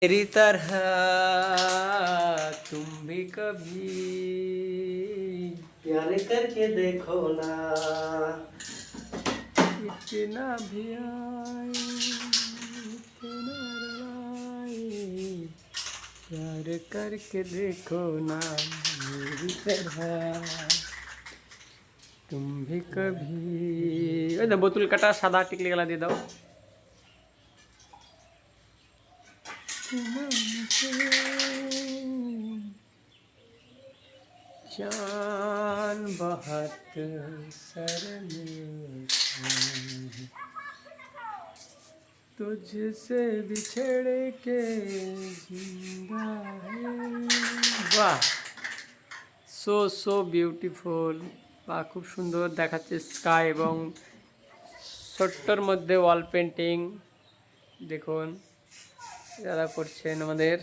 मेरी तरह तुम भी कभी प्यार करके देखो ना, इतना भी आए इतना रुलाए, प्यार करके देखो ना मेरी तरह तुम भी कभी। ওই দাও বোতল কাটা সাদা টিকলি গলা দিয়ে দাও। जान बहुत सर में तुझसे बिछड़ के जिंदा है। वाह, সো বিউটিফুল। বা খুব সুন্দর দেখাচ্ছে স্কাই এবং ছোট্টর মধ্যে ওয়াল পেন্টিং। দেখুন যারা করছেন আমাদের।